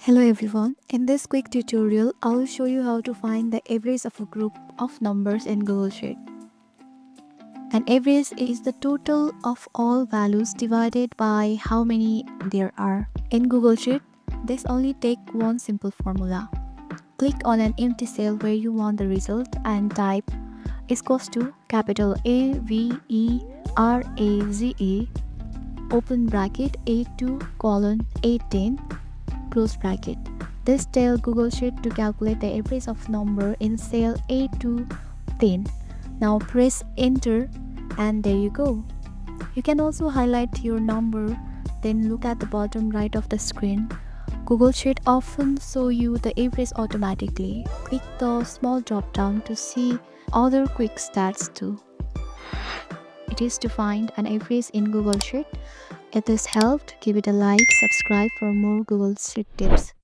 Hello everyone, in this quick tutorial I will show you how to find the average of a group of numbers in Google Sheet. An average is the total of all values divided by how many there are. In Google Sheet, this only take one simple formula. Click on an empty cell where you want the result and type is equals to capital AVERAGE open bracket A2 colon A10 close bracket. This tells Google Sheet to calculate the average of number in cell A2 10. Now press enter and there you go. You can also highlight your number, then look at the bottom right of the screen. Google Sheet often show you the average automatically. Click the small drop down to see other quick stats too. It is to find an average in Google Sheet. If this helped, give it a like, subscribe for more Google Sheet tips.